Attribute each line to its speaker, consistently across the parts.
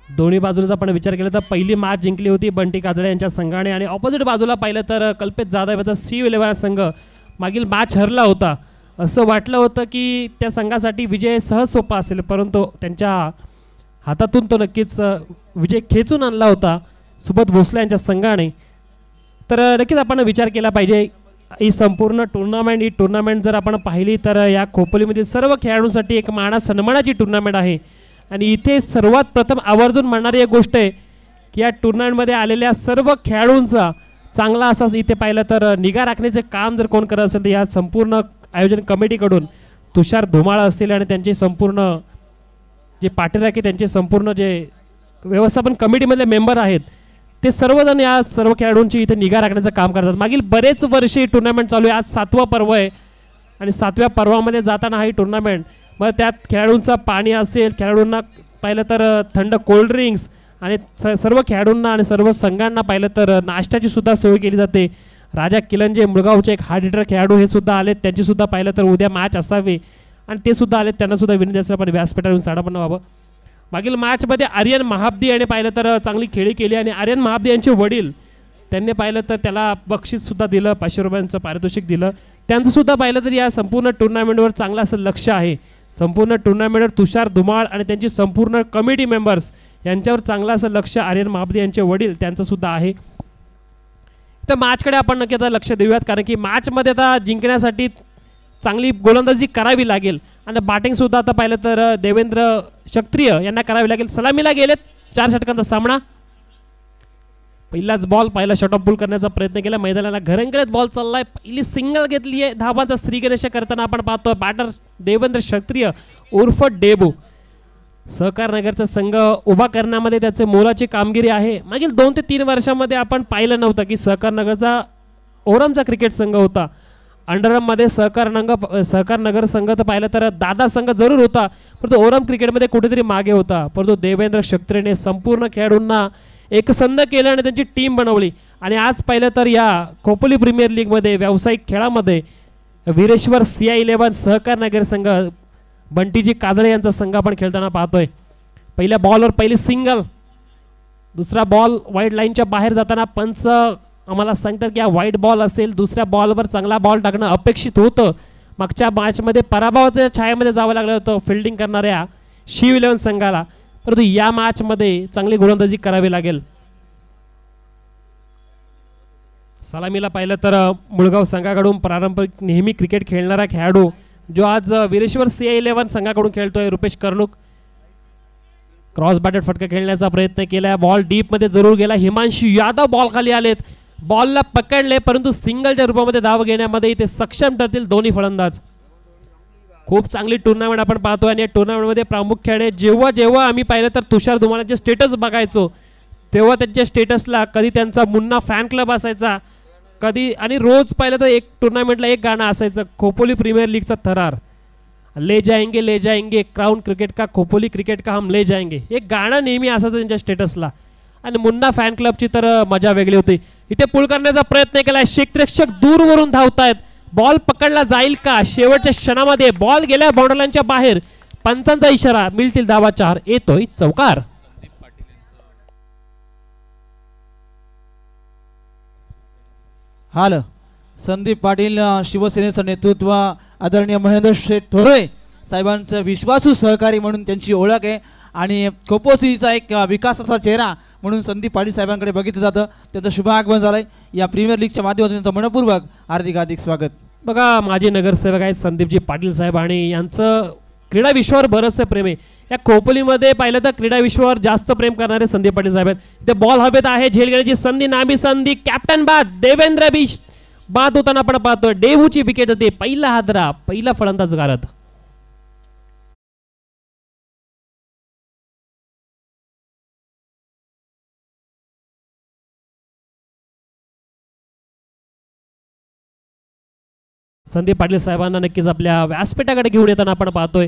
Speaker 1: दोन्ही बाजूला आपण विचार केला तर पहिली मॅच जिंकली होती बंटी काजळे यांच्या संघाने आणि ऑपोजिट बाजूला पाहिलं तर कल्पेश जाधव याचा C11 संघ मागील मॅच हरला होता. असं वाटलं होतं की त्या संघासाठी विजय सहज सोपा असेल, परंतु त्यांच्या हातातून तो नक्कीच विजय खेचून आणला होता सुबोध भोसले यांच्या संघाने. तर नक्कीच आपण विचार केला पाहिजे ही संपूर्ण टुर्नामेंट जर आपण पाहिली तर या खोपोलीमधील सर्व खेळाडूंसाठी एक माना सन्मानाची टुर्नामेंट आहे. आणि इथे सर्वात प्रथम आवर्जून म्हणणारी एक गोष्ट आहे की या टुर्नामेंटमध्ये आलेल्या सर्व खेळाडूंचा चांगला असाच इथे पाहिलं तर निगा राखण्याचे काम जर कोण करत असेल तर या संपूर्ण आयोजन कमिटीकडून तुषार धुमाळ असतील आणि त्यांचे संपूर्ण जे पाठीराखी त्यांचे संपूर्ण जे व्यवस्थापन कमिटीमधले मेंबर आहेत ते सर्वजण या सर्व खेळाडूंची इथे निगा राखण्याचं काम करतात. मागील बरेच वर्षे टुर्नामेंट चालू आहे. आज 7वं पर्व आहे आणि 7व्या पर्वामध्ये जाताना ही टुर्नामेंट मग त्यात खेळाडूंचा पाणी असेल, खेळाडूंना पाहिलं तर थंड कोल्ड्रिंक्स आणि सर्व खेळाडूंना आणि सर्व संघांना पाहिलं तर नाश्त्याची सुद्धा सोय केली जाते. राजा किलंजे मुळगावचे एक हार्ड हिटर खेळाडू हे सुद्धा आलेत, त्यांची सुद्धा पाहिलं तर उद्या मॅच असावी आणि ते सुद्धा आलेत. त्यांना सुद्धा विनंती असेल आपण व्यासपीठावरून साडापन्न व्हावं. मागील मॅचमध्ये आर्यन महाब्दी यांनी पाहिलं तर चांगली खेळी केली आणि आर्यन महाब्दी यांचे वडील त्यांनी पाहिलं तर त्याला बक्षीससुद्धा दिलं, 500 रुपयांचं पारितोषिक दिलं. त्यांचंसुद्धा पाहिलं तर या संपूर्ण टुर्नामेंटवर चांगलं असं लक्ष आहे. संपूर्ण टुर्नामेंटवर तुषार धुमाळ आणि त्यांची संपूर्ण कमिटी मेंबर्स यांच्यावर चांगलं असं लक्ष आर्यन महाब्दी यांचे वडील त्यांचंसुद्धा आहे. तर मॅचकडे आपण नक्की आता लक्ष देऊयात कारण की मॅचमध्ये आता जिंकण्यासाठी चांगली गोलंदाजी करावी लागेल आणि बॅटिंगसुद्धा आता पाहिलं तर देवेंद्र क्षत्रिय यांना करावी लागेल. सलामीला गेलेत 4 षटकांचा सामना. पहिलाच बॉल पहिला शॉट ऑफ बॉल करण्याचा प्रयत्न केला, मैदानाला घरंगळत बॉल चाललाय, पहिली सिंगल घेतली आहे. धावांचा श्रीगणेश करताना आपण पाहतोय बॅटर देवेंद्र क्षत्रिय उर्फ डेबू. सहकार नगरचा संघ उभा करण्यामध्ये त्याचे मोलाची कामगिरी आहे. मागील 2 ते 3 वर्षामध्ये आपण पाहिलं नव्हतं की सहकार नगरचा ओरमचा क्रिकेट संघ होता. अंडरमध्ये सहकार नगर संघ तर पाहिलं तर दादा संघ जरूर होता, परंतु ओरम क्रिकेटमध्ये कुठेतरी मागे होता. परंतु देवेंद्र क्षत्रियने संपूर्ण खेळाडूंना एकसंध केलं आणि त्यांची टीम बनवली. आणि आज पाहिलं तर या खोपोली प्रीमियर लीगमध्ये व्यावसायिक खेळामध्ये वीरेश्वर CI11 सहकार नगर संघ बंटीजी काजळे यांचा संघ आपण खेळताना पाहतोय. पहिल्या बॉलवर पहिली सिंगल, दुसरा बॉल वाईड लाईनच्या बाहेर जाताना पंच आम्हाला सांगतात की हा वाईट बॉल असेल. दुसऱ्या बॉलवर चांगला बॉल टाकणं अपेक्षित होतं. मागच्या मॅचमध्ये पराभवाच्या छायामध्ये जावं लागलं होतं फिल्डिंग करणाऱ्या C11 संघाला, परंतु या मॅचमध्ये चांगली गोलंदाजी करावी लागेल. सलामीला पाहिलं तर मुळगाव संघाकडून पारंपरिक नेहमी क्रिकेट खेळणारा खेळाडू जो आज वीरेश्वर CI11 संघाकडून खेळतोय रुपेश कर्णुक. क्रॉस बॅटेड फटका खेळण्याचा प्रयत्न केला, बॉल डीपमध्ये जरूर गेला. हिमांशू यादव बॉल खाली आलेत, बॉलला पकडले, परंतु सिंगलच्या रूपामध्ये धाव घेण्यामध्ये ते सक्षम ठरतील दोन्ही फलंदाज. खूप चांगली टुर्नामेंट आपण पाहतोय आणि या टुर्नामेंटमध्ये प्रामुख्याने जेव्हा आम्ही पाहिलं तर तुषार धुमाळांचे स्टेटस बघायचो तेव्हा त्यांच्या स्टेटसला कधी त्यांचा मुन्ना फॅन क्लब असायचा, कधी आणि रोज पाहिलं तर एक टुर्नामेंटला एक गाणं असायचं खोपोली प्रीमियर लीगचा थरार, ले जाएंगे क्राउन क्रिकेट का खोपोली क्रिकेट का हम ले जाएंगे, एक गाणं नेहमी असायचं त्यांच्या स्टेटसला. आणि मुन्ना फॅन क्लबची तर मजा वेगळी होती. इथे पुल करण्याचा प्रयत्न केला, क्षेत्ररक्षक दूरवरून धावतायत, बॉल पकडला जाईल का? शेवटच्या क्षणामध्ये बॉल गेल्या बाउंड्रीच्या बाहेर, पंचांचा इशारा, मिळतील धावा 4, येतोय चौकार.
Speaker 2: हाल संदीप पाटील शिवसेनेचं नेतृत्व आदरणीय महेंद्र शेठ थोरवे साहेबांचं विश्वासू सहकारी म्हणून त्यांची ओळख आहे आणि खोपोलीचा एक विकासाचा चेहरा म्हणून संदीप पाटील साहेबांकडे बघितलं जातं. त्यांचं शुभ आगमन झालंय. या प्रीमियर लीगच्या माध्यमातून त्यांचं मनपूर्वक हार्दिक स्वागत.
Speaker 1: बघा माजी नगरसेवक आहेत संदीपजी पाटील साहेब आणि यांचं क्रीडा विश्वावर बरंचसं प्रेम आहे. या खोपोलीमध्ये पाहिलं तर क्रीडा विश्वावर जास्त प्रेम करणारे संदीप पाटील साहेब आहेत. इथे बॉल हवेत आहे, झेल घेण्याची संधी, नामी संधी, कॅप्टन बाद, देवेंद्र बी बाद होताना आपण पाहतोय. डेबूची विकेट होते, पहिला हादरा, पहिला फलंदाज गारद. संदीप पाटील साहेबांना नक्कीच आपल्या व्यासपीठाकडे घेऊन येताना आपण पाहतोय.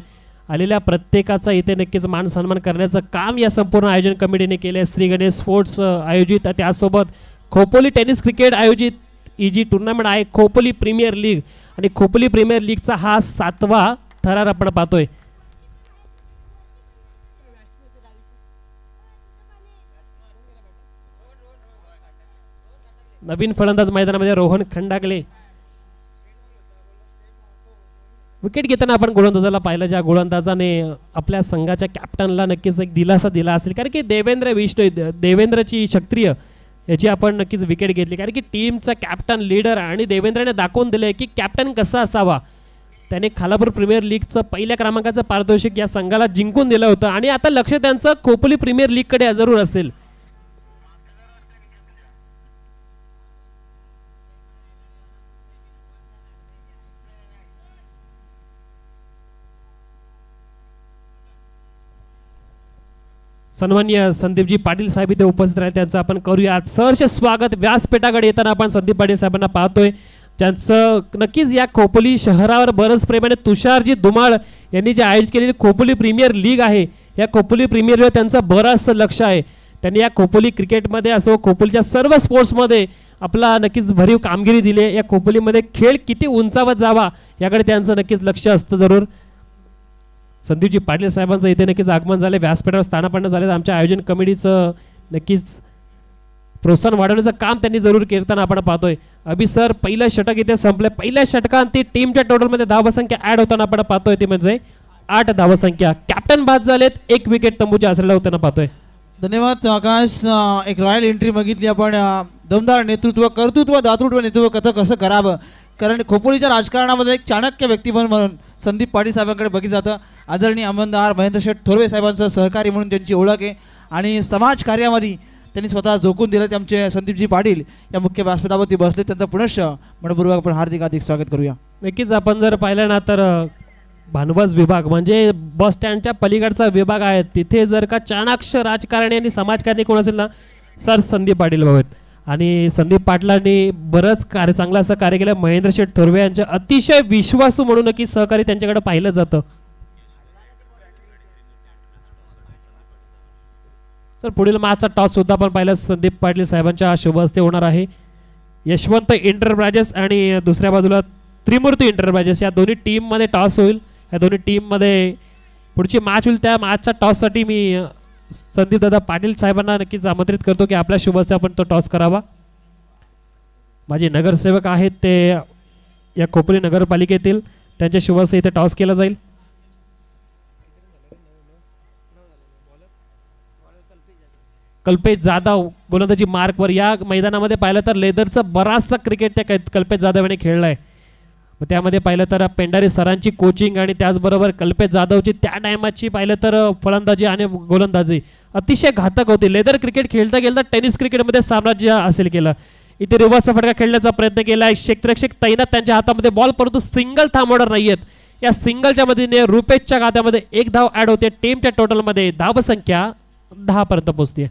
Speaker 1: आलेल्या प्रत्येकाचा इथे नक्कीच मान सन्मान करण्याचं काम या संपूर्ण आयोजन कमिटीने केले. श्री गणेश स्पोर्ट्स आयोजित, त्यासोबत खोपोली टेनिस क्रिकेट आयोजित ही जी टुर्नामेंट आहे खोपोली प्रीमियर लीग, आणि खोपोली प्रीमियर लीगचा हा 7वा थरार आपण पाहतोय. नवीन फलंदाज मैदानामध्ये रोहन खंडागले. विकेट घेताना आपण गोलंदाजाला पाहिलं, ज्या गोलंदाजाने आपल्या संघाच्या कॅप्टनला नक्कीच एक दिलासा दिला असेल, कारण की देवेंद्रची क्षत्रिय याची आपण नक्कीच विकेट घेतली, कारण की टीमचा कॅप्टन लीडर आणि देवेंद्रने दाखवून दिले की कॅप्टन कसा असावा. त्याने खालापूर प्रीमियर लीगचं पहिल्या क्रमांकाचं पारितोषिक या संघाला जिंकून दिलं होतं आणि आता लक्ष त्यांचं खोपोली प्रीमियर लीगकडे जरूर असेल. सन्माननीय संदीपजी पाटील साहेब इथे उपस्थित राहिले, त्यांचं आपण करूया सहर्ष स्वागत. व्यासपीठाकडे येताना आपण संदीप पाटील साहेबांना पाहतोय, ज्यांचं नक्कीच या खोपोली शहरावर बरंच प्रेम आहे. तुषारजी धुमाळ यांनी जे आयोजित केलेली खोपोली प्रीमियर लीग आहे, या खोपोली प्रीमियर लीगवर त्यांचं बरंचसं लक्ष आहे. त्यांनी या खोपोली क्रिकेटमध्ये असो, खोपोलीच्या सर्व स्पोर्ट्समध्ये आपला नक्कीच भरीव कामगिरी दिली. या खोपोलीमध्ये खेळ किती उंचावत जावा याकडे त्यांचं नक्कीच लक्ष असतं जरूर. संदीपजी पाटील साहेबांचं इथे नक्कीच आगमन झाले, व्यासपीठावर स्थानापन्न झाले. आमच्या आयोजन कमिटीचं नक्कीच प्रोत्साहन वाढवण्याचं काम त्यांनी जरूर करताना आपण पाहतोय. अभि सर पहिलं षटक इथे संपले, पहिल्या षटकात ती टीमच्या टोटलमध्ये धावसंख्या ॲड होताना आपण पाहतोय, ती म्हणजे 8 धावसंख्या. कॅप्टन बाद झालेत, 1 विकेट तंबूच्या आसऱ्याला होताना पाहतोय.
Speaker 2: धन्यवाद आकाश. एक रॉयल एंट्री बघितली आपण. दमदार नेतृत्व, कर्तृत्व, दातृत्व नेतृत्व कसं करावं, कारण खोपोलीच्या राजकारणामध्ये एक चाणक्य व्यक्ती म्हणून संदीप पाटील साहेबांकडे बघितलं जातं. आदरणीय अंमलदार महेंद्र शेठ थोरवे साहेबांचं सहकारी म्हणून त्यांची ओळख आहे आणि समाज कार्यामध्ये त्यांनी स्वतः झोकून दिलं. ते आमचे संदीपजी पाटील या मुख्य व्यासपीठावरती बसले, त्यांचं पुनश्च मनपूर्वक आपण हार्दिक स्वागत करूया.
Speaker 1: नक्कीच आपण जर पाहिलं ना तर भानवस विभाग म्हणजे बस स्टँडच्या पलीकडचा विभाग आहे, तिथे जर का चाणाक्ष राजकारणी आणि समाजकारणी कोण असेल ना, सर संदीप पाटील भाऊ आहेत. आणि संदीप पाटलांनी बरंच चांगलं असं कार्य केलं. महेंद्र शेठ थोरवे यांचे अतिशय विश्वासू म्हणून नक्की सहकारी त्यांच्याकडे पाहिलं जातं. तर पुढील मॅचचा टॉस सुद्धा आपण पाहिलं संदीप पाटील साहेबांच्या शुभ हस्ते होणार आहे. यशवंत एंटरप्राइजेस आणि दुसऱ्या बाजूला त्रिमूर्ती एंटरप्राइजेस या दोन्ही टीममध्ये टॉस होईल. या दोन्ही टीममध्ये पुढची मॅच होईल. त्या मॅचच्या टॉससाठी मी संदीप दादा पाटील साहेबांना नक्कीच आमंत्रित करतो की आपल्या शुभ हस्ते आपण तो टॉस करावा. माझे नगरसेवक आहेत ते या खोपोली नगरपालिकेतील, त्यांच्या शुभ हस्ते इथे टॉस केला जाईल. कल्पेश जाधव गोलंदाजी मार्कवर. या मैदानामध्ये पाहिलं तर लेदरचं बराचसा क्रिकेट त्या कल्पेश जाधव याने खेळला आहे. मग त्यामध्ये पाहिलं तर पेंडारी सरांची कोचिंग आणि त्याचबरोबर कल्पेश जाधवची त्या टायमाची पाहिलं तर फलंदाजी आणि गोलंदाजी अतिशय घातक होती. लेदर क्रिकेट खेळता खेळता टेनिस क्रिकेटमध्ये साम्राज्य हासिल केलं. इथे रिव्हर्सचा फटका खेळण्याचा प्रयत्न केला आहे. क्षेत्ररक्षक तैनात त्यांच्या हातामध्ये बॉल, परंतु सिंगल थांबवणार नाही आहेत. या सिंगलच्या मदतीने रुपेशच्या खात्यामध्ये 1 धाव ॲड होते. टीमच्या टोटलमध्ये धावसंख्या 10 पर्यंत पोहोचते.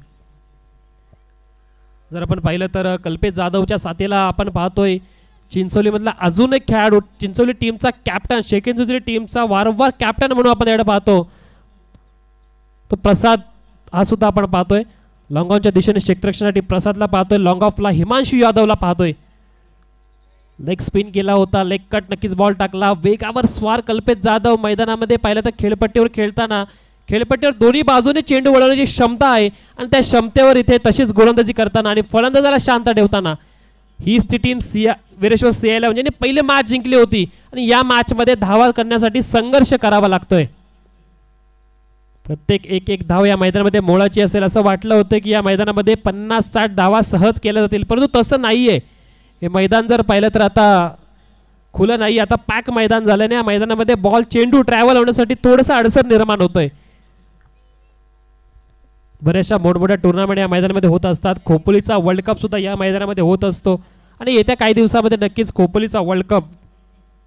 Speaker 1: जर आपण पाहिलं तर कल्पेश जाधवच्या साथीला आपण पाहतोय चिंचोलीमधला अजून एक खेळाडू, चिंचोली टीमचा कॅप्टन, शेख इंजुरी टीमचा वारंवार कॅप्टन म्हणून आपण याकडे पाहतो, तो प्रसाद हा सुद्धा आपण पाहतोय. लॉंग ऑनच्या दिशेने क्षेत्ररक्षणासाठी प्रसादला पाहतोय. लॉंग ऑफला हिमांशू यादवला पाहतोय. लेग स्पिन केला होता, लेग कट नक्कीच बॉल टाकला. वेगावर स्वार कल्पेश जाधव मैदानामध्ये पाहिलं तर खेळपट्टीवर खेळताना खेळपट्टीवर दोन्ही बाजूने चेंडू वळवण्याची क्षमता आहे आणि त्या क्षमतेवर इथे तशीच गोलंदाजी करताना आणि फलंदाजाला शांत ठेवताना हीच ती टीम वीरेश्वर सियाला म्हणजे पहिली मॅच जिंकली होती आणि या मॅचमध्ये धावा करण्यासाठी संघर्ष करावा लागतोय. प्रत्येक एक धाव या मैदानामध्ये मोळाची असेल असं वाटलं होतं की या मैदानामध्ये 50-60 धावा सहज केल्या जातील, परंतु तसं नाही आहे. हे मैदान जर पाहिलं तर आता खुलं नाही, आता पॅक मैदान झाल्याने या मैदानामध्ये बॉल चेंडू ट्रॅव्हल होण्यासाठी थोडंसं अडचण निर्माण होतोय. बऱ्याचशा मोठमोठ्या टुर्नामेंट या मैदानामध्ये होत असतात. खोपोलीचा वर्ल्ड कप सुद्धा या मैदानामध्ये होत असतो आणि येत्या काही दिवसामध्ये नक्कीच खोपोलीचा वर्ल्ड कप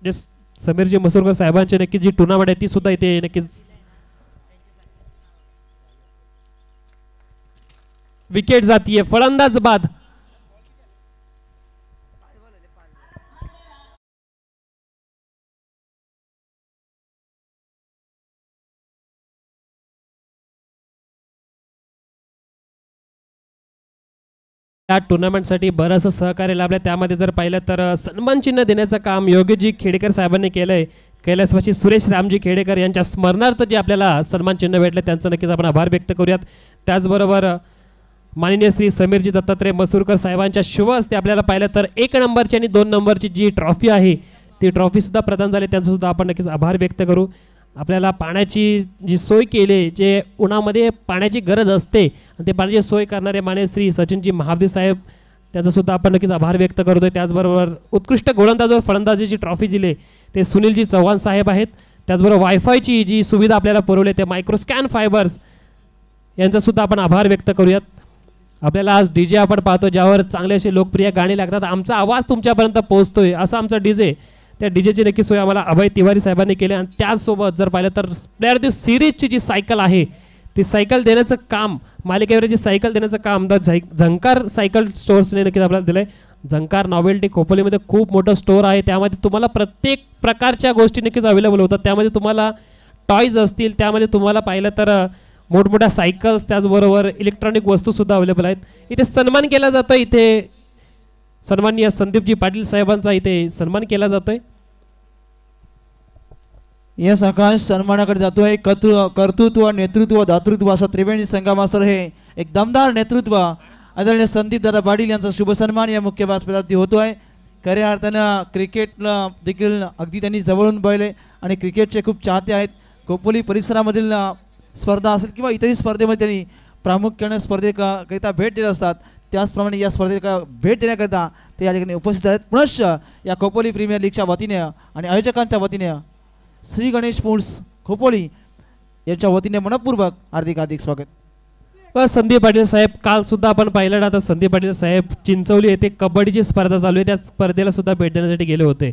Speaker 1: जे समीरजी मसूरकर साहेबांची नक्कीच जी टुर्नामेंट आहे ती सुद्धा इथे नक्कीच. विकेट जातीये, फलंदाज बाद. या टुर्नामेंटसाठी बरंचसं सहकार्य लाभलं. त्यामध्ये जर पाहिलं तर सन्मान चिन्ह देण्याचं काम योगेशजी खेडेकर साहेबांनी केलं आहे. कैलासवासी सुरेश रामजी खेडेकर यांच्या स्मरणार्थ जे आपल्याला सन्मान चिन्ह भेटले त्यांचं नक्कीच आपण आभार व्यक्त करूयात. त्याचबरोबर माननीय श्री समीरजी दत्तात्रय मसूरकर साहेबांच्या शुभ हस्ते आपल्याला पाहिलं तर 1 नंबरची आणि 2 नंबरची जी ट्रॉफी आहे ती ट्रॉफीसुद्धा प्रदान झाली, त्यांचासुद्धा आपण नक्कीच आभार व्यक्त करू. आपल्याला पाण्याची जी सोय केली, जे उन्हामध्ये पाण्याची गरज असते आणि ते पाण्याची सोय करणारे माननीय श्री सचिनजी महाबदे साहेब, त्याचासुद्धा आपण नक्कीच आभार व्यक्त करतोय. त्याचबरोबर उत्कृष्ट गोलंदाज व फलंदाजीची ट्रॉफी दिली ते सुनीलजी चव्हाण साहेब आहेत. त्याचबरोबर वायफायची जी सुविधा आपल्याला पुरवली ते मायक्रोस्कॅन फायबर्स यांचासुद्धा आपण आभार व्यक्त करूयात. आपल्याला आज DJ आपण पाहतो ज्यावर चांगले असे लोकप्रिय गाणी लागतात, आमचा आवाज तुमच्यापर्यंत पोहोचतोय असं आमचं DJ, त्या DJची नक्की सोय आम्हाला अभय तिवारी साहेबांनी केली. आणि त्याचसोबत जर पाहिलं तर प्लेअर ऑफ द सिरीजची जी सायकल आहे ती सायकल देण्याचं काम, मालिकेवर जी सायकल देण्याचं काम झंकार सायकल स्टोअर्सने नक्कीच आपल्याला दिलं आहे. झंकार नॉवेल्टी खोपोलीमध्ये खूप मोठं स्टोअर आहे, त्यामध्ये तुम्हाला प्रत्येक प्रकारच्या गोष्टी नक्कीच अवेलेबल होतात. त्यामध्ये तुम्हाला टॉयज असतील, त्यामध्ये तुम्हाला पाहिलं तर मोठमोठ्या सायकल्स, त्याचबरोबर इलेक्ट्रॉनिक वस्तूसुद्धा अवेलेबल आहेत. इथे सन्मान केला जातो, इथे सन्माननीय संदीपजी पाटील साहेबांचा इथे सन्मान केला जातोय.
Speaker 2: यस आकाश, सन्मानाकडे जातोय. कर्तृत्व, नेतृत्व, दातृत्व असा त्रिवेणी संगमासर हे एक दमदार नेतृत्व आदरणीय संदीप दादा पाटील यांचा शुभ सन्मान या मुख्य व्यासपीठावरती होतोय. खऱ्या अर्थानं क्रिकेटला देखील अगदी त्यांनी जवळून पाहिले आणि क्रिकेटचे खूप चाहते आहेत. खोपोली परिसरामधील स्पर्धा असेल किंवा इतरही स्पर्धेमध्ये त्यांनी प्रामुख्याने स्पर्धेकरिता भेट देत असतात. त्याचप्रमाणे या स्पर्धेला भेट देण्याकरिता ते या ठिकाणी उपस्थित आहेत. पुनश्च या खोपोली प्रीमियर लीगच्या वतीने आणि आयोजकांच्या वतीने श्री गणेश स्पोर्ट्स खोपोली यांच्या वतीने मनपूर्वक हार्दिक स्वागत.
Speaker 1: संदीप पाटील साहेब, काल सुद्धा आपण पाहिलं ना, तर संदीप पाटील साहेब चिंचवली येथे कबड्डीची स्पर्धा चालू आहे त्या स्पर्धेला सुद्धा भेट देण्यासाठी गेले होते.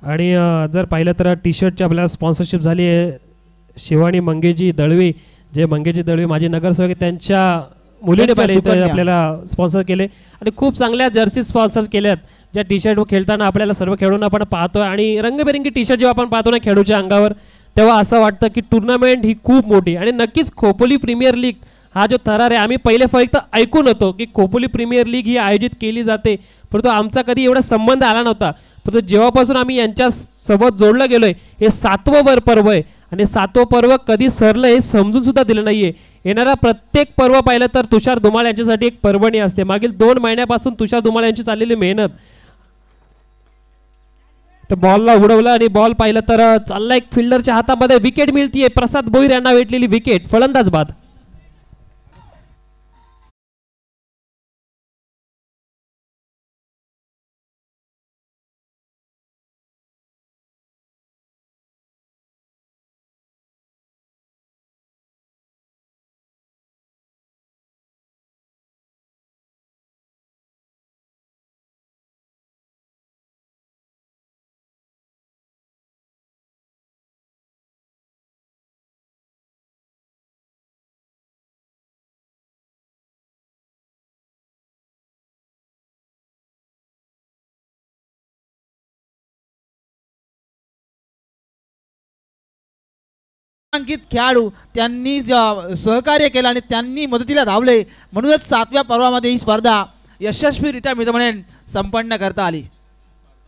Speaker 1: आणि जर पाहिलं तर टी-शर्टची आपल्याला स्पॉन्सरशिप झाली आहे. शिवानी मंगेजी दळवी, जे मंगेजी दळवी माझे नगरसेवक त्यांच्या मुलीने पाहिजे आपल्याला स्पॉन्सर केले आणि खूप चांगल्या जर्सी स्पॉन्सर केल्यात, ज्या टी-शर्ट खेळताना आपल्याला सर्व खेळून आपण पाहतोय. आणि रंगबेरंगी टी-शर्ट जेव्हा आपण पाहतो ना खेळूच्या अंगावर, तेव्हा असं वाटतं की टुर्नामेंट ही खूप मोठी. आणि नक्कीच खोपोली प्रीमियर लीग हा जो थरार आहे, आम्ही पहिले फक्त ऐकून होतो की खोपोली प्रीमियर लीग ही आयोजित केली जाते, परंतु आमचा कधी एवढा संबंध आला नव्हता. परंतु जेव्हापासून आम्ही यांच्या सोबत जोडलं गेलोय, हे 7वं पर्व आहे आणि 7वं पर्व कधी सरलं हे समजून सुद्धा दिलं नाहीये. येणारा प्रत्येक पर्व पाहिलं तर तुषार धुमाळ यांच्यासाठी एक पर्वणी असते. मागील 2 महिन्यापासून तुषार धुमाळ यांची चाललेली मेहनत, तर बॉलला उडवलं आणि बॉल पाहिलं तर चालला एक फिल्डरच्या हातामध्ये, विकेट मिळतीये. प्रसाद भोईर यांना भेटलेली विकेट, फलंदाज बाद.
Speaker 2: अंकित खेळाडू त्यांनी सहकार्य केलं आणि त्यांनी मदतीला धावले, म्हणूनच 7व्या पर्वामध्ये ही स्पर्धा यशस्वीरित्या मी म्हणेन संपन्न करता आली.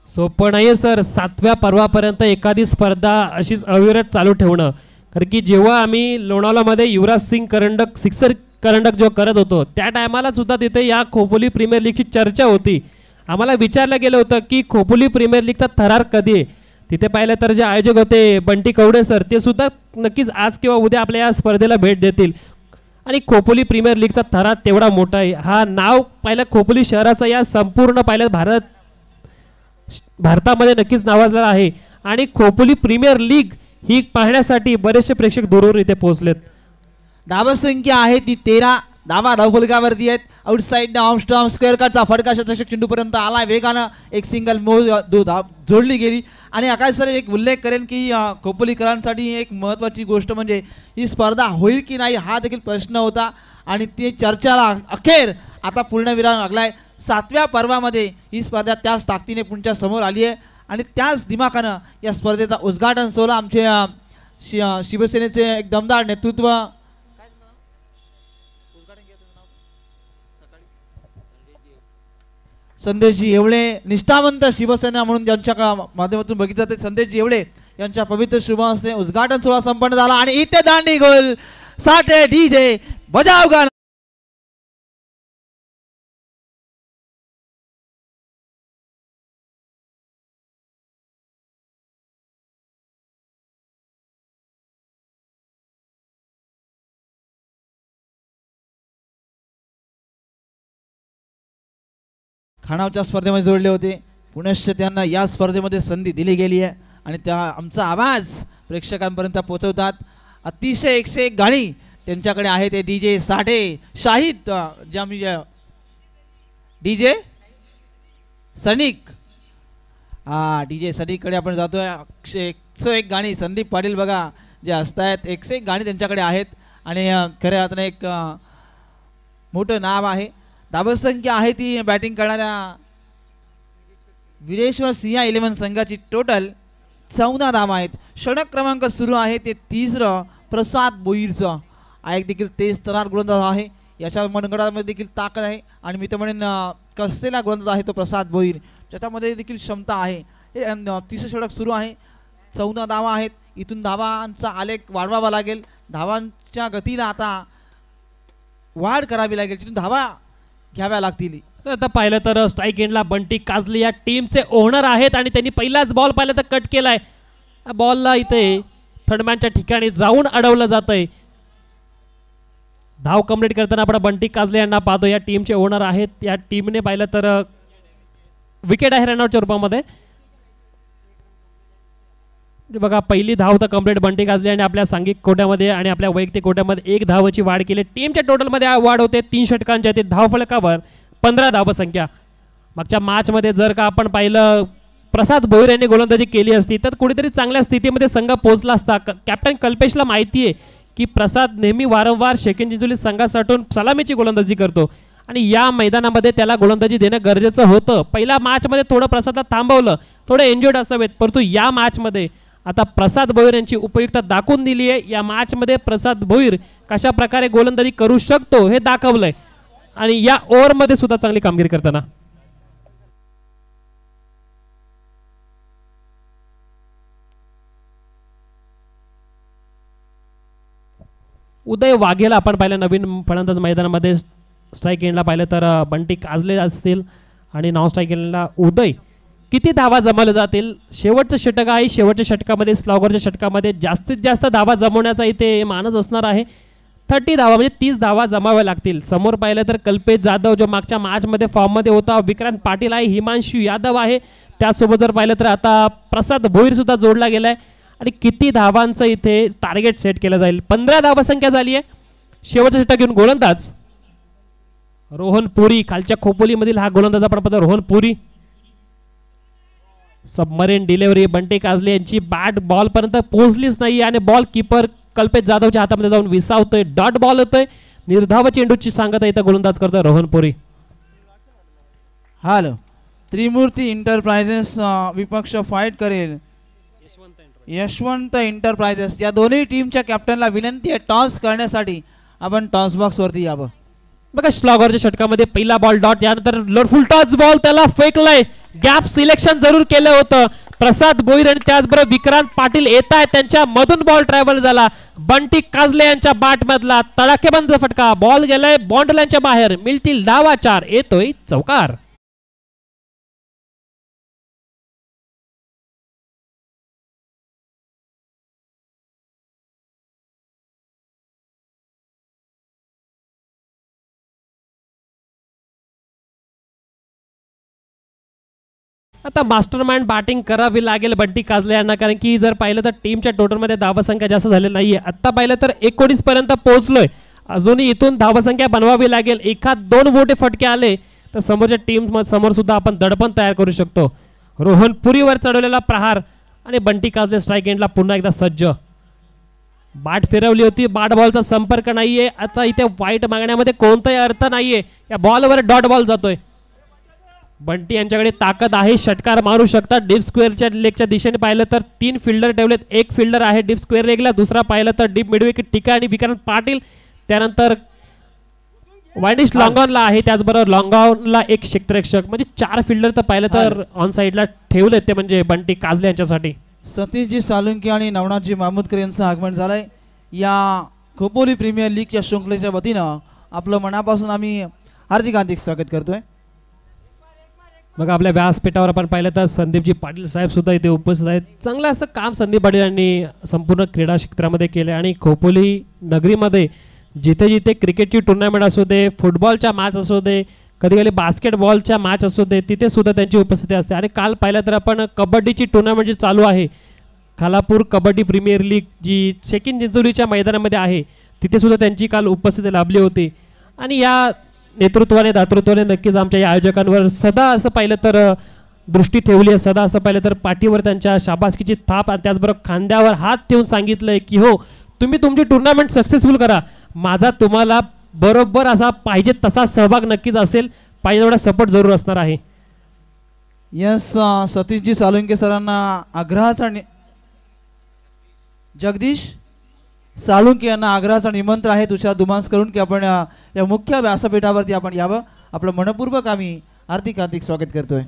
Speaker 1: सोपं नाही सर 7व्या पर्वापर्यंत एखादी स्पर्धा अशीच अविरत चालू ठेवणं. कारण की जेव्हा आम्ही लोणावळ्यामध्ये युवराज सिंग करंडक सिक्सर करंडक जो करत होतो, त्या टायमाला सुद्धा तिथे या खोपोली प्रीमियर लीगची चर्चा होती. आम्हाला विचारलं गेलं होतं की खोपोली प्रीमियर लीगचा थरार कधी आहे. तिथे पाहिलं तर जे आयोजक होते बंटी कवडे सर, ते सुद्धा नक्कीच आज किंवा उद्या आपल्या या स्पर्धेला भेट देतील. आणि खोपोली प्रीमियर लीगचा थरार तेवढा मोठा आहे. हा नाव पाहिलं खोपोली शहराचा या संपूर्ण पाहिलं भारतामध्ये नक्कीच नावाजलेला आहे. आणि खोपोली प्रीमियर लीग ही पाहण्यासाठी बरेचसे प्रेक्षक दूरवर इथे पोहोचलेत.
Speaker 2: धावसंख्या आहे ती 13 धावा धावफलकावरती आहेत. आउटसाइड ऑफ स्क्वेअर कटचा फटका शतक चेंडूपर्यंत आला, वेगानं एक सिंगल जोडली गेली. आणि आकाश सर एक उल्लेख करेन की खोपोलीकरांसाठी एक महत्त्वाची गोष्ट म्हणजे ही स्पर्धा होईल की नाही हा देखील प्रश्न होता आणि ती चर्चेला अखेर आता पूर्णविराम लागलाय. 7व्या पर्वामध्ये ही स्पर्धा त्याच ताकदीने पुढच्या समोर आली आहे आणि त्याच दिमाखानं या स्पर्धेचा उद्घाटन सोहळा आमचे शिवसेनेचे एक दमदार नेतृत्व संदेशजी येवळे, निष्ठावंत शिवसेना म्हणून ज्यांच्या माध्यमातून बघितलं ते संदेशजी येवळे यांच्या पवित्र शुभ हस्ते उद्घाटन सोहळा संपन्न झाला आणि इथे दांडी गोल साठे DJ बजाव गाणं. खानावच्या स्पर्धेमध्ये जोडले होते. पुनश्च त्यांना या स्पर्धेमध्ये संधी दिली गेली आहे आणि त्या आमचा आवाज प्रेक्षकांपर्यंत पोहोचवतात. अतिशय 101 गाणी त्यांच्याकडे आहे. ते DJ साठे शाहिद DJ सनिक DJ सनिककडे आपण जातोय. 101 गाणी संदीप पाटील बघा जे असतायत 101 गाणी त्यांच्याकडे आहेत आणि खऱ्या अर्थाने एक मोठं नाव आहे. धावसंख्या आहे ती बॅटिंग करणाऱ्या विरेश्वर सिंह 11 संघाची टोटल 14 धावा आहेत. षटक क्रमांक सुरू आहे ते 3रं प्रसाद भोईरचं आहे. देखील तेज तरार गोलंदाज आहे. याच्या मनगडामध्ये देखील ताकद आहे आणि मी तर म्हणेन कसलेला गोलंदाज आहे तो प्रसाद भोईर, ज्याच्यामध्ये देखील क्षमता आहे. हे 30 षटक सुरू आहे. 14 धावा आहेत. इथून धावांचा आलेख वाढवावा लागेल. धावांच्या गतीला आता वाढ करावी लागेल. तिथून धावा घ्याव्या लागतील.
Speaker 1: आता पाहिलं तर स्ट्राईक एंडला बंटी काजले या टीमचे ओनर आहेत आणि त्यांनी पहिलाच बॉल पाहिला तर कट केलाय. बॉलला इथे थर्डमॅनच्या ठिकाणी जाऊन अडवलं जातंय. धाव कंप्लीट करताना आपण बंटी काजले यांना पाहतो. या टीमचे ओनर आहेत. या टीमने पाहिलं तर विकेट आहे रनआउटच्या रूपामध्ये. बघा पहिली धाव तर कंप्लीट बंटी काजले आणि आपल्या सांघिक कोट्यामध्ये आणि आपल्या वैयक्तिक कोट्यामध्ये 1 धावाची वाढ केली. टीमच्या टोटलमध्ये वाढ होते 3 षटकांच्या. ते धाव फलकावर 15 धावसंख्या. मागच्या मॅचमध्ये जर का आपण पाहिलं प्रसाद भोईर यांनी गोलंदाजी केली असती तर कुठेतरी चांगल्या स्थितीमध्ये संघ पोहोचला असता. कॅप्टन कल्पेशला माहिती आहे की प्रसाद नेहमी वारंवार शेकन चिंचोली संघासाठी सलामीची गोलंदाजी करतो आणि या मैदानामध्ये त्याला गोलंदाजी देणं गरजेचं होतं. पहिल्या मॅचमध्ये थोडं प्रसादला थांबवलं, थोडं एन्जॉयड असावेत, परंतु या मॅचमध्ये आता प्रसाद भोईर यांची उपयुक्तता दाखवून दिली आहे. या मॅचमध्ये प्रसाद भोईर कशा प्रकारे गोलंदाजी करू शकतो हे दाखवलंय आणि या ओव्हरमध्ये सुद्धा चांगली कामगिरी करताना. उदय वाघेला आपण पाहिलं नवीन फलंदाज मैदानामध्ये. स्ट्राईक एंडला पाहिलं तर बंटी काजले असतील आणि नॉन स्ट्राईक एंडला उदय. किती धावा जमवल्या जातील शेवटचं षटक आहे. शेवटच्या षटकामध्ये स्लॉगरच्या षटकामध्ये जास्तीत जास्त धावा जमवण्याचा इथे मानस असणार आहे. 30 धावा म्हणजे 30 धावा जमाव्या लागतील. समोर पाहिलं तर कल्पेश जाधव जो मागच्या मॅचमध्ये फॉर्ममध्ये होता, विक्रांत पाटील आहे, हिमांशू यादव आहे, त्यासोबत जर पाहिलं तर आता प्रसाद भोईर सुद्धा जोडला गेलाय. आणि किती धावांचं इथे टार्गेट सेट केलं जाईल. 15 धावसंख्या झाली आहे. शेवटचं षटक घेऊन गोलंदाज रोहन पुरी. खालच्या खोपोलीमधील हा गोलंदाज आपण पाहतो रोहन पुरी. Submarine delivery. बंटी काजले यांची बॅट बॉल पर्यंत पोहोचलीच नाही आणि बॉल कीपर कल्पेश जाधवच्या हातामध्ये जाऊन विसावतोय. डॉट बॉल होतोय. निर्धाव चेंडूची सांगता इथं गोलंदाज करतोय रोहन पुरी.
Speaker 2: हॅलो त्रिमूर्ती इंटरप्राइजेस विपक्ष फाईट करेल. यशवंत इंटरप्राइजेस या दोन्ही टीमच्या कॅप्टनला विनंती आहे टॉस करण्यासाठी आपण टॉस बॉक्स वरती यावं.
Speaker 1: बघा स्लॉगरच्या षटकामध्ये पहिला बॉल डॉट, यानंतर फुल टॉस बॉल त्याला फेकलाय. गॅप सिलेक्शन जरूर केलं होतं प्रसाद भोईर आणि त्याचबरोबर विक्रांत पाटील येत आहेत. त्यांच्या मधून बॉल ट्रॅव्हल झाला. बंटी काजले यांच्या बॅट मधला तडाखेबंद फटका. बॉल गेलाय बॉन्ड लाईनच्या बाहेर. मिळतील धावा 4. येतोय चौकार. आता मास्टरमाइंड बॅटिंग करावी लागेल बंटी काजले यांना, कारण की जर पाहिलं तर टीमच्या टोटलमध्ये धावसंख्या जास्त झालेली नाहीये. आत्ता पाहिलं तर 19 पर्यंत पोहोचलोय. अजूनही इथून धावसंख्या बनवावी लागेल. 1-2 मोठे फटके आले तर समोरच्या टीम समोर सुद्धा आपण दडपण तयार करू शकतो. रोहन पुरीवर चढवलेला प्रहार आणि बंटी काजले स्ट्राईक एंडला पुन्हा एकदा सज्ज. बाट फिरवली होती. बाट बॉलचा संपर्क नाहीये. आता इथे वाईट मागण्यामध्ये कोणताही अर्थ नाहीये. या बॉलवर डॉट बॉल जातोय. बंटी यांच्याकडे ताकद आहे. षटकार मारू शकतात. डीप स्क्वेअरच्या लेगच्या दिशेने पाहिलं तर 3 फिल्डर ठेवलेत. एक फिल्डर आहे डीप स्क्वेअर लेगला, दुसरा पाहिलं तर डीप मिडविकेट ठिकाणी विक्रांत पाटील. त्यानंतर वायनिश लॉंगॉनला आहे. त्याचबरोबर लॉंगॉनला एक क्षेत्ररक्षक, म्हणजे 4 फिल्डर तर पाहिलं तर ऑन साईडला ठेवले ते म्हणजे बंटी काजले यांच्यासाठी.
Speaker 2: सतीशजी सालुंकी आणि नवनाथजी महमूदकर यांचं आगमन झालंय. या खोपोली प्रीमियर लीगच्या शृंखलेच्या वतीनं आपलं मनापासून आम्ही हार्दिक स्वागत करतोय.
Speaker 1: मग आपल्या व्यासपीठावर आपण पाहिलं तर संदीपजी पाटील साहेब सुद्धा इथे उपस्थित आहेत. चांगलं असं काम संदीप पाटील यांनी संपूर्ण क्रीडा क्षेत्रामध्ये केले आणि खोपोली नगरीमध्ये जिथे जिथे क्रिकेटची टुर्नामेंट असू दे, फुटबॉलच्या मॅच असू दे, कधी कधी बास्केटबॉलच्या मॅच असू दे तिथे सुद्धा त्यांची उपस्थिती असते. आणि काल पाहिलं तर आपण कबड्डीची टुर्नामेंट जी चालू आहे, खालापूर कबड्डी प्रीमियर लीग जी शेकिन चिंचोलीच्या मैदानामध्ये आहे, तिथे सुद्धा त्यांची काल उपस्थिती लाभली होती. आणि या नेतृत्वाने दातृत्वाने नक्कीच आमच्या या आयोजकांवर सदा असं पाहिलं तर दृष्टी ठेवली आहे, सदा असं पाहिलं तर पाठीवर त्यांच्या शाबासकीची थाप आणि त्याचबरोबर खांद्यावर हात ठेवून सांगितलंय की हो, तुम्ही तुमची टुर्नामेंट सक्सेसफुल करा, माझा तुम्हाला बरोबर असा पाहिजे तसा सहभाग नक्कीच असेल, पाहिजे तेवढा सपोर्ट जरूर असणार आहे.
Speaker 2: यस, सतीशजी सालुंके सरांना आग्रहाचा जगदीश साळुंके यांना आग्रहाचा निमंत्रण आहे तुषार दुमांस करून की आपण या मुख्य व्यासपीठावरती आपण यावं. आपलं मनपूर्वक आम्ही हार्दिक हार्दिक स्वागत करतोय.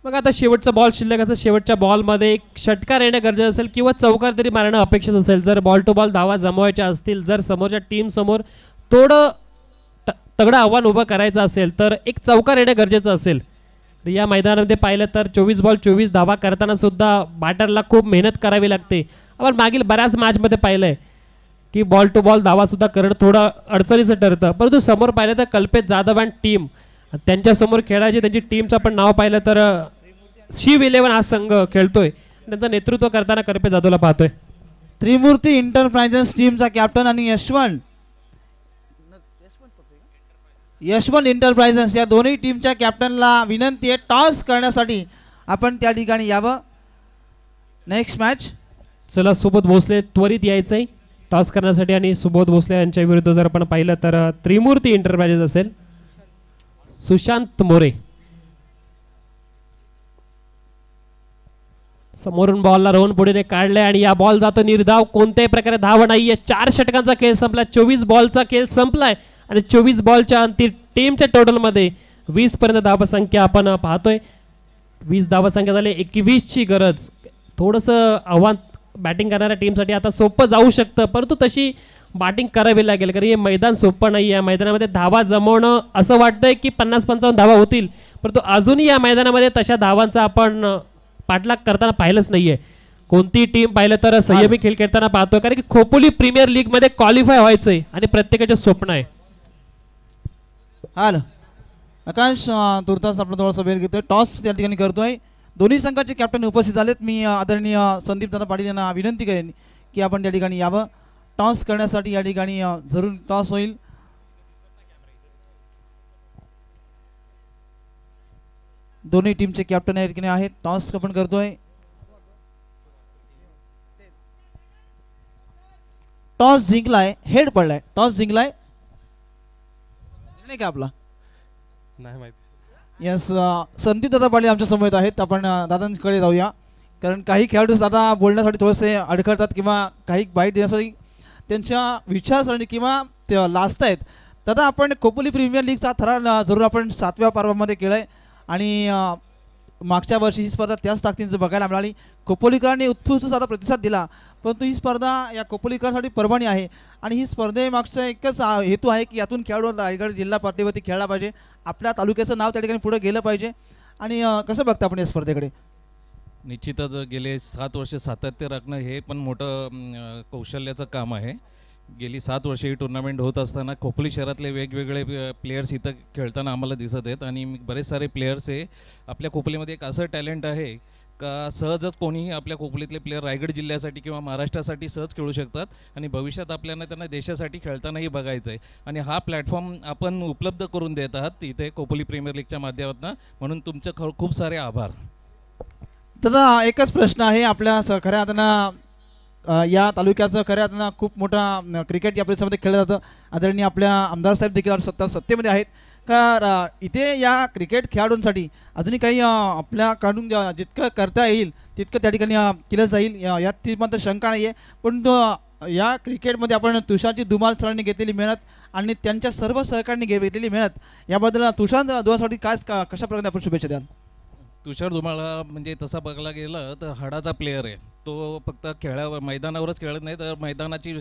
Speaker 1: मग आता शेवटचा बॉल शिल्लक असेल, शेवटच्या बॉलमध्ये एक षटकार येणं गरजेचं असेल किंवा चौकार तरी मारणं अपेक्षित असेल. जर बॉल टू बॉल धावा जमवायच्या असतील, जर समोरच्या टीमसमोर थोडं तगडं आव्हान उभं करायचं असेल तर एक चौकार येणं गरजेचं असेल. या मैदानामध्ये पाहिलं तर 24 बॉल 24 धावा करताना सुद्धा बॅटरला खूप मेहनत करावी लागते. आपण मागील बऱ्याच मॅचमध्ये पाहिलं आहे की बॉल टू बॉल धावासुद्धा करणं थोडं अडचणीचं ठरतं. परंतु समोर पाहिलं तर कल्पेश जाधव आणि टीम त्यांच्यासमोर खेळायची, त्यांची टीमचं आपण नाव पाहिलं तर शिव 11 हा संघ खेळतोय, त्यांचं नेतृत्व करताना कल्पेश जाधवला पाहतोय.
Speaker 2: त्रिमूर्ती इंटरप्राइजेस टीमचा कॅप्टन आणि यशवंत इंटरप्राइजेस या दोन्ही टीमच्या कॅप्टनला विनंती आहे टॉस करण्यासाठी आपण त्या ठिकाणी यावं. नेक्स्ट मॅच
Speaker 1: चला, सुबोध भोसले त्वरित यायचंय टॉस करण्यासाठी. आणि सुबोध भोसले यांच्या विरुद्ध जर आपण पाहिलं तर त्रिमूर्ती इंटरप्राइजेस असेल, सुशांत मोरे समोरून बॉलला रोहन पुढे काढले आणि या बॉल जातो निर्धाव, कोणत्याही प्रकारे धाव नाहीये. 4 षटकांचा खेळ संपला, 24 बॉलचा खेळ संपलाय आणि 24 बॉलच्या अंती टीमच्या टोटलमध्ये 20 पर्यंत धावसंख्या आपण पाहतोय. 20 धावसंख्या झाली, 21ची गरज. थोडंसं आव्हान बॅटिंग करणाऱ्या टीमसाठी आता सोपं जाऊ शकतं, परंतु तशी बॅटिंग करावी लागेल कारण हे मैदान सोपं नाही आहे. मैदानामध्ये धावा जमवणं असं वाटतंय की 50-55 धावा होतील, परंतु अजूनही या मैदानामध्ये तशा धावांचा आपण पाठलाग करताना पाहिलंच नाहीये. कोणती टीम पाहिलं तर संयमी खेळ खेळताना पाहतोय कारण की खोपोली प्रीमियर लीग मध्ये क्वालिफाय व्हायचंय आणि प्रत्येकाचे स्वप्न आहे.
Speaker 2: हाल आकाश तुर्तास आपला थोडासा वेळ घेतोय, टॉस त्या ठिकाणी करतोय. दोन्ही संघाचे कॅप्टन उपस्थित झालेत. मी आदरणीय संदीप दादा पाटील यांना विनंती करेन की आपण त्या ठिकाणी यावं. टॉस करण्यासाठी या ठिकाणी जरूर टॉस होईल. दोन्ही टीमचे कॅप्टन या ठिकाणी आहेत. टॉस आपण करतोय. टॉस जिंकलाय, हेड पडलाय. टॉस जिंकलाय नाही का आपला?
Speaker 3: नाही माहिती.
Speaker 2: यस, संदीप दादा पाटील आमच्या समोर आहेत. आपण दादांकडे जाऊया कारण काही खेळाडू दादा बोलण्यासाठी थोडेसे अडखळतात किंवा काही बाईट देण्यासाठी त्यांच्या विचारसरणी किंवा ते लाजत आहेत. दादा, आपण खोपोली प्रीमियर लीगचा थरार जरूर आपण 7व्या पर्वामध्ये केला आहे आणि मागच्या वर्षी ही स्पर्धा त्याच ताकदीचं बघायला मिळाली. खोपोलीकरांनी उत्कृष्ट साधा प्रतिसाद दिला, परंतु ही स्पर्धा या खोपोलीकरांसाठी पर्वणी आहे आणि ही स्पर्धेमागचा एकच हेतू आहे की यातून खेळाडू रायगड जिल्हा पातळीवरती खेळला पाहिजे, आपल्या तालुक्याचं नाव त्या ठिकाणी पुढे गेलं पाहिजे. आणि कसं बघता आपण या स्पर्धेकडे?
Speaker 3: निश्चितच गेले 7 वर्ष सातत्य राखणं हे पण मोठं कौशल्याचं काम आहे. गेली 7 वर्षे ही टुर्नामेंट होत असताना खोपोली शहरातले वेगवेगळे प्लेयर्स इथं खेळताना आम्हाला दिसत आहेत आणि बरेच सारे प्लेयर्स हे आपल्या खोपोलीमध्ये एक असं टॅलेंट आहे का सहजच कोणीही आपल्या खोपोलीतले प्लेयर रायगड जिल्ह्यासाठी किंवा महाराष्ट्रासाठी सहज खेळू शकतात आणि भविष्यात आपल्याला त्यांना देशासाठी खेळतानाही बघायचं आहे आणि हा प्लॅटफॉर्म आपण उपलब्ध करून देत आहात इथे खोपोली प्रीमियर लीगच्या माध्यमातून, म्हणून तुमचे खूप सारे आभार.
Speaker 2: दादा, एकच प्रश्न आहे. आपल्या खऱ्या अर्थानं या तालुक्याचं खऱ्या अर्थानं खूप मोठा क्रिकेट या परिसरामध्ये खेळलं जातं. आदरणीय आपल्या आमदार साहेब देखील सत्तेमध्ये आहेत का इथे या क्रिकेट खेळाडूंसाठी अजूनही काही आपल्याकडून जितकं करता येईल तितकं त्या ठिकाणी केलं जाईल, यात ती मात्र शंका नाही आहे. पण या क्रिकेटमध्ये आपण तुषारची धुमाल सरांनी घेतलेली मेहनत आणि त्यांच्या सर्व सहकाऱ्यांनी घेतलेली मेहनत याबद्दल तुषार धुमालसाठी काय कशा प्रकारे आपण शुभेच्छा द्याल?
Speaker 3: तुषार धुमाळ म्हणजे तसा बघायला गेलं तर हाडाचा प्लेयर आहे तो फक्त मैदानावरच खेळत नाही तर मैदानाची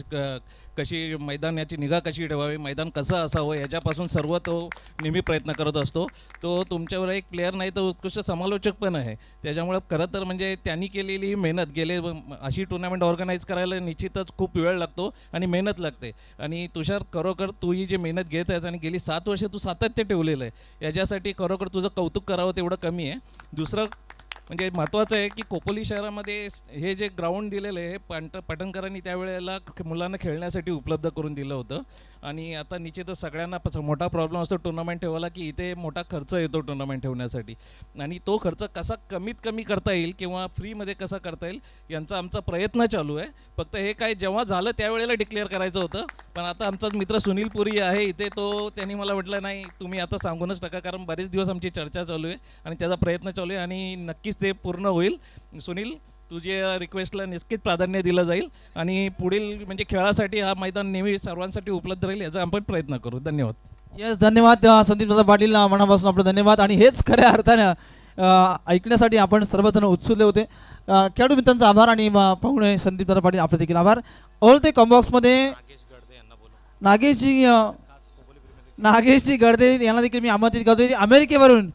Speaker 3: कशी मैदानाची निगा कशी ठेवावी, मैदान कसं असावं याच्यापासून सर्व तो नेहमी प्रयत्न करत असतो. तो तुमच्यावर एक प्लेअर नाही तर उत्कृष्ट समालोचक पण आहे. त्याच्यामुळं खरं तर म्हणजे त्यांनी केलेली मेहनत अशी टुर्नामेंट ऑर्गनाईज करायला निश्चितच खूप वेळ लागतो आणि मेहनत लागते. आणि तुषार खरोखर तू ही जी मेहनत घेत आहेस आणि गेली 7 वर्षे तू सातत्य ठेवलेलं आहे, याच्यासाठी खरोखर तुझं कौतुक करावं तेवढं कमी आहे. दुसरं म्हणजे महत्त्वाचं आहे की खोपोली शहरामध्ये हे जे ग्राउंड दिलेलं आहे हे पाटणकरांनी त्यावेळेला मुलांना खेळण्यासाठी उपलब्ध करून दिलं होतं. आणि आता निश्चितच सगळ्यांना मोठा प्रॉब्लेम असतो टुर्नामेंट ठेवायला की इथे मोठा खर्च येतो टुर्नामेंट ठेवण्यासाठी, आणि तो खर्च कसा कमीत कमी करता येईल किंवा फ्रीमध्ये कसा करता येईल यांचा आमचा प्रयत्न चालू आहे. फक्त हे काय जेव्हा झालं त्यावेळेला डिक्लेअर करायचं होतं, पण आता आमचाच मित्र सुनील पुरी आहे इथे, त्यांनी मला म्हटलं नाही तुम्ही आता सांगूनच टाका, कारण बरेच दिवस आमची चर्चा चालू आहे आणि त्याचा प्रयत्न चालू आहे आणि नक्कीच ते पूर्ण होईल. सुनील, तुझ्या रिक्वेस्टला नक्कीच प्राधान्य दिलं जाईल आणि पुढील म्हणजे खेळासाठी हा मैदान नेहमी सर्वांसाठी उपलब्ध राहील याचा आपण प्रयत्न करू. धन्यवाद.
Speaker 2: यस, धन्यवाद संदीप दादा पाटील, मनापासून आपलं धन्यवाद. आणि हेच खऱ्या अर्थानं ऐकण्यासाठी आपण सर्वजण उत्सुकले होते. खेळाडू मित्रांचा आभार आणि पाहुणे संदीप दादा पाटील आपले देखील आभार. ऑल ते कॉम्बॉक्समध्ये नागेशजी गडदे यांना देखील मी आमंत्रित करतो. अमेरिकेवरून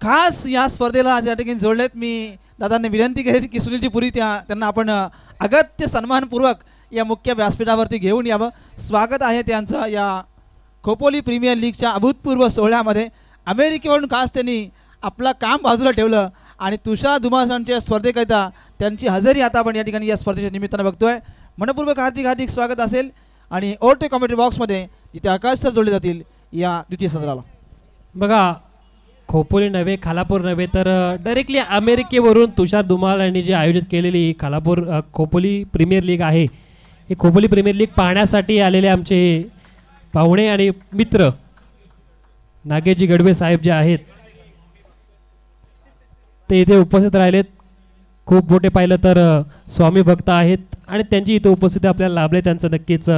Speaker 2: खास या स्पर्धेला या ठिकाणी जोडलेत. मी दादांनी विनंती करेल की सुनीलजी पुरी त्यांना आपण अगत्य सन्मानपूर्वक या मुख्य व्यासपीठावरती घेऊन यावं. स्वागत आहे त्यांचं या खोपोली प्रीमियर लीगच्या अभूतपूर्व सोहळ्यामध्ये. अमेरिकेवरून खास त्यांनी आपलं काम बाजूला ठेवलं आणि तुषार धुमासांच्या स्पर्धेकरिता त्यांची हजेरी आता आपण या ठिकाणी या स्पर्धेच्या निमित्तानं बघतोय. मनपूर्वक हार्दिक स्वागत असेल. आणि ओटे कॉमेंट्री बॉक्समध्ये जिथे आकाश सर जोडले जातील या द्वितीय सत्राला.
Speaker 1: बघा, खोपोली नव्हे, खालापूर नव्हे, तर डायरेक्टली अमेरिकेवरून तुषार धुमाल यांनी जे आयोजित केलेली खोपोली प्रीमियर लीग आहे, ही खोपोली प्रीमियर लीग पाहण्यासाठी आलेले आमचे पाहुणे आणि मित्र नागेशजी गडवे साहेब जे आहेत ते इथे उपस्थित राहिलेत. खूप मोठे पाहिलं तर स्वामी भक्त आहेत आणि त्यांची इथे उपस्थिती आपल्याला लाभले. त्यांचं नक्कीच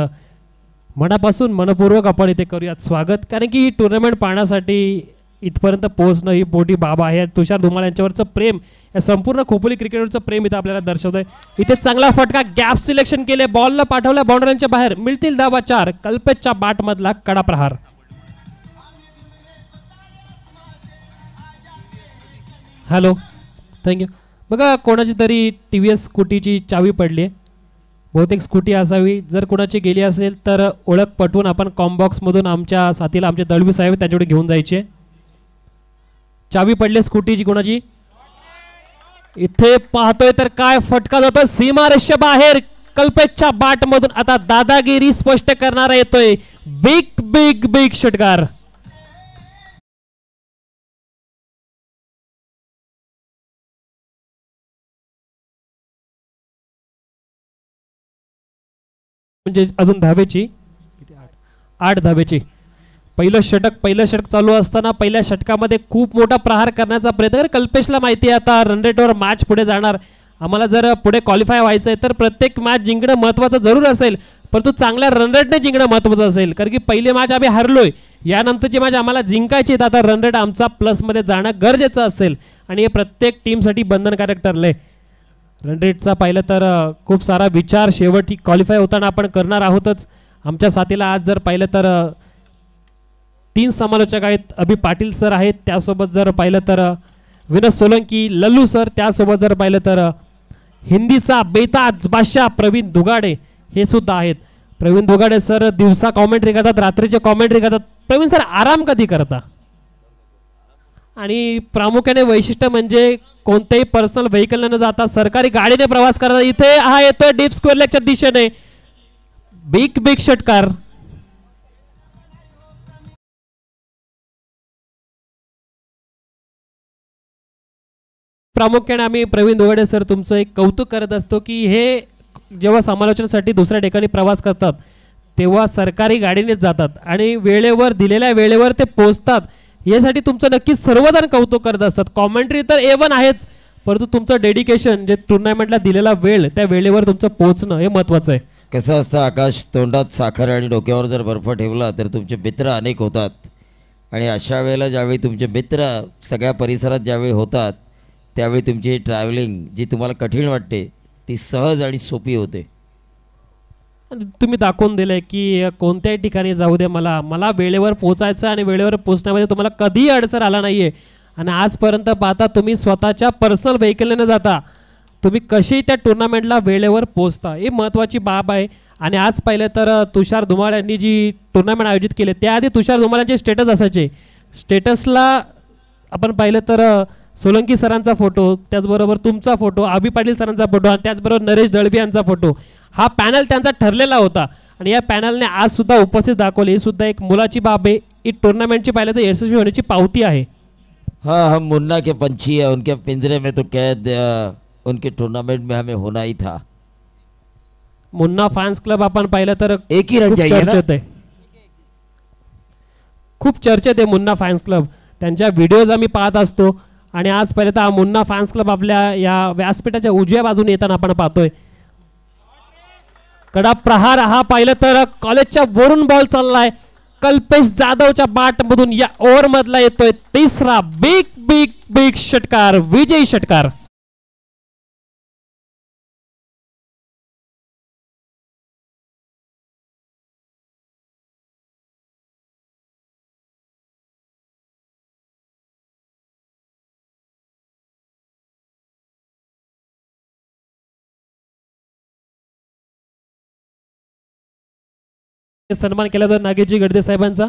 Speaker 1: मनापासून मनपूर्वक आपण इथे करूयात स्वागत, कारण की ही टुर्नामेंट पाहण्यासाठी इथपर्यंत पोहोचणं ही मोठी बाब आहे. तुषार धुमाल यांच्यावरचं प्रेम, या संपूर्ण खोपोली क्रिकेटवरचं प्रेम इथं आपल्याला दर्शवतंय. इथे चांगला फटका, गॅप सिलेक्शन केले, बॉलला पाठवल्या बाउंड्रीच्या बाहेर, मिळतील धावा 4. कल्पेशच्या बॅटमधला कडा प्रहार. Hello, thank you. बघा, कोणाची तरी TVS स्कूटीची चावी पडली आहे, बहुतेक स्कूटी असावी. जर कोणाची गेली असेल तर ओळख पटवून आपण कॉम्बॉक्समधून आमच्या साथीला आमचे दळवी साहेब त्यांच्याकडे घेऊन जायचे. चावी पडली स्कूटीची कोणाची, इथे पाहतोय तर काय फटका जातोय सीमारेषे बाहेर. कल्पेशच्या बॅटमधून आता दादागिरी स्पष्ट करणारा येतोय. बिग बिग बिग षटकार. म्हणजे अजून धावेची 8 धावेची. पहिलं षटक चालू असताना पहिल्या षटकामध्ये खूप मोठा प्रहार करण्याचा प्रयत्न. कल्पेशला माहिती आहे आता रन रेटवर मॅच पुढे जाणार. आम्हाला जर पुढे क्वालिफाय व्हायचं आहे तर प्रत्येक मॅच जिंकणं महत्त्वाचं जरूर असेल, परंतु चांगल्या रन रेटने जिंकणं महत्त्वाचं असेल, कारण की पहिली मॅच आम्ही हरलोय. यानंतरची मॅच आम्हाला जिंकायची आहे, आता रन रेट आमचा प्लसमध्ये जाणं गरजेचं असेल आणि हे प्रत्येक टीमसाठी बंधनकारक ठरले. रन रेटचा पाहिलं तर खूप सारा विचार शेवटी क्वालिफाय होताना आपण करणार आहोतच. आमच्या साथीला आज जर पाहिलं तर 3 समालोचक आहेत. अभि पाटील सर आहेत, त्यासोबत जर पाहिलं तर विनोद सोलंकी, लल्लू सर, त्यासोबत जर पाहिलं तर हिंदीचा बेताज बादशाह प्रवीण दुगाडे हे सुद्धा आहेत. प्रवीण दुगाडे सर दिवसा कॉमेंट्री करतात, रात्रीचे कॉमेंट्री करतात. प्रवीण सर आराम कधी करता? आणि प्रामुख्याने वैशिष्ट्य म्हणजे कोणत्याही पर्सनल व्हेकल न जाता सरकारी गाडीने प्रवास करतात. इथे हा येतोय डीप स्क्वेअर लेगच्या दिशेने. बिग बिग षटकार. प्रामुख्याने आम्ही प्रवीण दुगाडे सर तुमचं एक कौतुक करत असतो की हे जेव्हा समालोचनासाठी दुसऱ्या ठिकाणी प्रवास करतात तेव्हा सरकारी गाडीनेच जातात आणि वेळेवर दिलेल्या वेळेवर ते पोहोचतात. यासाठी तुमचं नक्कीच सर्वजण कौतुक करत असतात. कॉमेंट्री तर A1 आहेच, परंतु तुमचं डेडिकेशन, जे टुर्नामेंटला दिलेला वेळ, त्या वेळेवर तुमचं पोहोचणं हे महत्त्वाचं आहे.
Speaker 4: कसं असतं आकाश, तोंडात साखर आणि डोक्यावर जर बर्फ ठेवला तर तुमचे मित्र अनेक होतात आणि अशा वेळेला ज्यावेळी तुमचे मित्र सगळ्या परिसरात ज्यावेळी होतात त्यावेळी तुमची ट्रॅव्हलिंग जी तुम्हाला कठीण वाटते ती सहज आणि सोपी होते.
Speaker 1: आणि तुम्ही दाखवून दिलंय की कोणत्याही ठिकाणी जाऊ दे, मला मला वेळेवर पोहोचायचं आणि वेळेवर पोहोचण्यामध्ये तुम्हाला कधीही अडचण आला नाही आहे. आणि आजपर्यंत पाहता तुम्ही स्वतःच्या पर्सनल व्हेकलने न जाता तुम्ही कशी त्या टुर्नामेंटला वेळेवर पोहोचता, ही महत्त्वाची बाब आहे. आणि आज पाहिलं तर तुषार धुमाळ यांनी जी टुर्नामेंट आयोजित केली त्याआधी तुषार धुमाळ यांचे स्टेटस असायचे. स्टेटसला आपण पाहिलं तर सोलंकी सरांचा फोटो, त्याचबरोबर तुमचा फोटो, अभि पाटील सरांचा फोटो आणि त्याचबरोबर नरेश दळवी यांचा फोटो, हा पॅनल त्यांचा ठरलेला होता. आणि या पॅनलने आज सुद्धा उपस्थित दाखवली, ही सुद्धा एक मुलाची बाब आहे. ही टुर्नामेंटची पाहिलं तर यशस्वी होण्याची पावती आहे.
Speaker 4: हाँ, हम मुन्ना के पंछी है, उनके पिंजरे में तो कैद, उनके टूर्नामेंट में हमें होना ही था.
Speaker 1: मुन्ना फॅन्स क्लब आपण पाहिलं तर
Speaker 4: एक ही रन
Speaker 1: खूप
Speaker 4: चाहिए ना?
Speaker 1: चर्चेत आहे, खूप चर्चेत आहे मुन्ना फॅन्स क्लब. त्यांच्या व्हिडिओज आम्ही पाहत असतो. आणि आज पाहिलं तर हा मुन्ना फॅन्स क्लब आपल्या या व्यासपीठाच्या उजव्या बाजूने येताना आपण पाहतोय. कडा प्रहार हा पाहिलं तर कॉलेजच्या वरून बॉल चाललाय, कल्पेश जाधवच्या बॅट मधून या ओव्हर मधला येतोय तिसरा बिग बिग बिग षटकार, विजयी षटकार. सन्मान केला तर नागेशजी गडदे साहेबांचा.